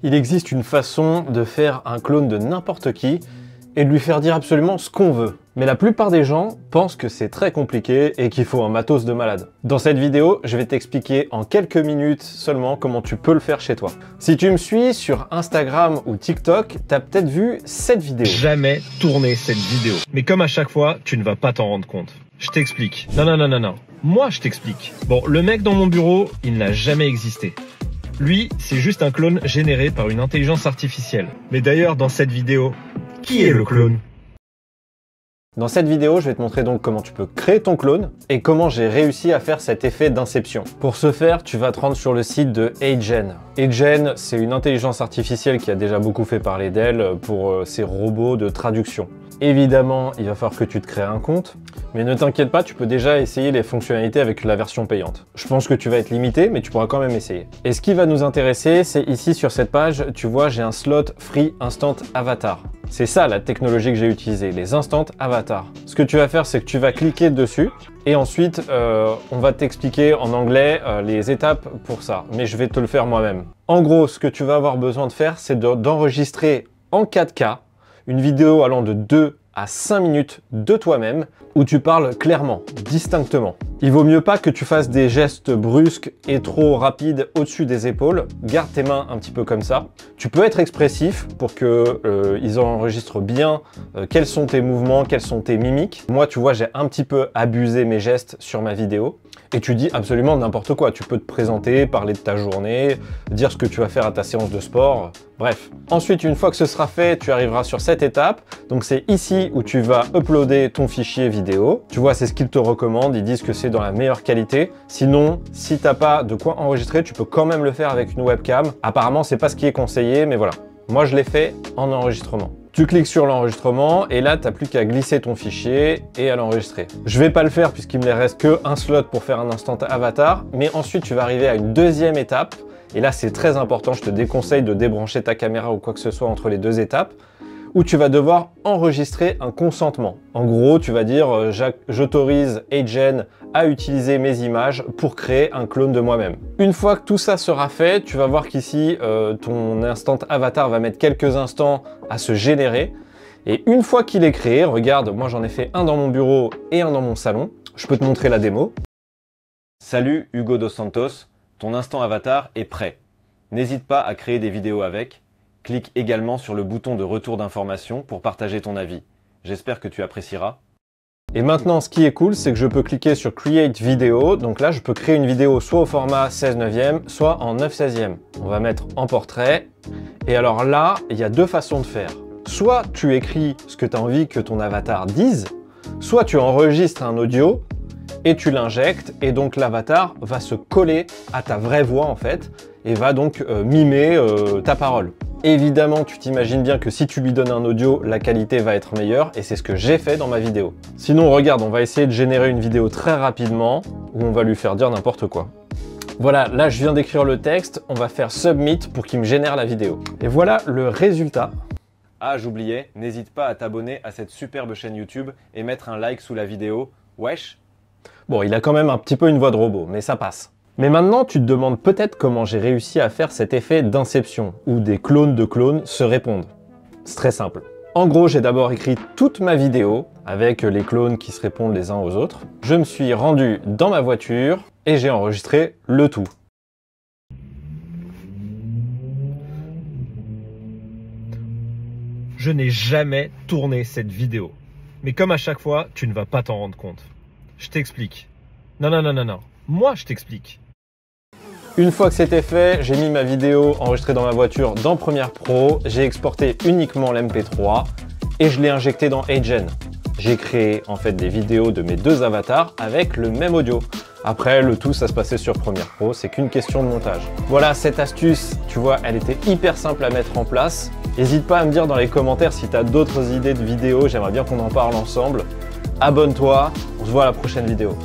Il existe une façon de faire un clone de n'importe qui et de lui faire dire absolument ce qu'on veut. Mais la plupart des gens pensent que c'est très compliqué et qu'il faut un matos de malade. Dans cette vidéo, je vais t'expliquer en quelques minutes seulement comment tu peux le faire chez toi. Si tu me suis sur Instagram ou TikTok, t'as peut-être vu cette vidéo. Jamais tourner cette vidéo. Mais comme à chaque fois, tu ne vas pas t'en rendre compte. Je t'explique. Non. Moi, je t'explique. Bon, le mec dans mon bureau, il n'a jamais existé. Lui, c'est juste un clone généré par une intelligence artificielle. Mais d'ailleurs, dans cette vidéo, qui est le clone? Dans cette vidéo, je vais te montrer donc comment tu peux créer ton clone et comment j'ai réussi à faire cet effet d'inception. Pour ce faire, tu vas te rendre sur le site de HeyGen. HeyGen, c'est une intelligence artificielle qui a déjà beaucoup fait parler d'elle pour ses robots de traduction. Évidemment, il va falloir que tu te crées un compte, mais ne t'inquiète pas, tu peux déjà essayer les fonctionnalités avec la version payante. Je pense que tu vas être limité, mais tu pourras quand même essayer. Et ce qui va nous intéresser, c'est ici sur cette page, tu vois, j'ai un slot Free Instant Avatar. C'est ça la technologie que j'ai utilisée, les Instant Avatar. Ce que tu vas faire, c'est que tu vas cliquer dessus, et ensuite, on va t'expliquer en anglais les étapes pour ça, mais je vais te le faire moi-même. En gros, ce que tu vas avoir besoin de faire, c'est d'enregistrer en 4K une vidéo allant de 2 à 5 minutes de toi-même où tu parles clairement, distinctement. Il vaut mieux pas que tu fasses des gestes brusques et trop rapides au-dessus des épaules. Garde tes mains un petit peu comme ça. Tu peux être expressif pour que ils enregistrent bien quels sont tes mouvements, quelles sont tes mimiques. Moi, tu vois, j'ai un petit peu abusé mes gestes sur ma vidéo. Et tu dis absolument n'importe quoi. Tu peux te présenter, parler de ta journée, dire ce que tu vas faire à ta séance de sport. Bref. Ensuite, une fois que ce sera fait, tu arriveras sur cette étape. Donc c'est ici où tu vas uploader ton fichier vidéo. Tu vois, c'est ce qu'ils te recommandent. Ils disent que c'est dans la meilleure qualité. Sinon, si t'as pas de quoi enregistrer, tu peux quand même le faire avec une webcam. Apparemment, c'est pas ce qui est conseillé, mais voilà. Moi, je l'ai fait en enregistrement. Tu cliques sur l'enregistrement et là, tu n'as plus qu'à glisser ton fichier et à l'enregistrer. Je vais pas le faire puisqu'il me reste qu'un slot pour faire un instant avatar, mais ensuite, tu vas arriver à une deuxième étape. Et là, c'est très important, je te déconseille de débrancher ta caméra ou quoi que ce soit entre les deux étapes, où tu vas devoir enregistrer un consentement. En gros, tu vas dire j'autorise HeyGen à utiliser mes images pour créer un clone de moi-même. Une fois que tout ça sera fait, tu vas voir qu'ici, ton instant avatar va mettre quelques instants à se générer. Et une fois qu'il est créé, regarde, moi j'en ai fait un dans mon bureau et un dans mon salon. Je peux te montrer la démo. Salut Hugo Dos Santos, ton instant avatar est prêt. N'hésite pas à créer des vidéos avec. Clique également sur le bouton de retour d'information pour partager ton avis. J'espère que tu apprécieras. Et maintenant, ce qui est cool, c'est que je peux cliquer sur Create Video. Donc là, je peux créer une vidéo soit au format 16:9, soit en 9/16. On va mettre en portrait. Et alors là, il y a deux façons de faire. Soit tu écris ce que tu as envie que ton avatar dise, soit tu enregistres un audio et tu l'injectes. Et donc l'avatar va se coller à ta vraie voix en fait et va donc mimer ta parole. Évidemment, tu t'imagines bien que si tu lui donnes un audio, la qualité va être meilleure et c'est ce que j'ai fait dans ma vidéo. Sinon, regarde, on va essayer de générer une vidéo très rapidement où on va lui faire dire n'importe quoi. Voilà, là je viens d'écrire le texte, on va faire Submit pour qu'il me génère la vidéo. Et voilà le résultat. Ah, j'oubliais, n'hésite pas à t'abonner à cette superbe chaîne YouTube et mettre un like sous la vidéo. Wesh! Bon, il a quand même un petit peu une voix de robot, mais ça passe. Mais maintenant, tu te demandes peut-être comment j'ai réussi à faire cet effet d'inception, où des clones de clones se répondent. C'est très simple. En gros, j'ai d'abord écrit toute ma vidéo, avec les clones qui se répondent les uns aux autres. Je me suis rendu dans ma voiture, et j'ai enregistré le tout. Je n'ai jamais tourné cette vidéo. Mais comme à chaque fois, tu ne vas pas t'en rendre compte. Je t'explique. Non. Moi, je t'explique. Une fois que c'était fait, j'ai mis ma vidéo enregistrée dans ma voiture dans Premiere Pro, j'ai exporté uniquement l'MP3 et je l'ai injecté dans HeyGen. J'ai créé en fait des vidéos de mes deux avatars avec le même audio. Après, le tout, ça se passait sur Premiere Pro, c'est qu'une question de montage. Voilà, cette astuce, tu vois, elle était hyper simple à mettre en place. N'hésite pas à me dire dans les commentaires si tu as d'autres idées de vidéos, j'aimerais bien qu'on en parle ensemble. Abonne-toi, on se voit à la prochaine vidéo.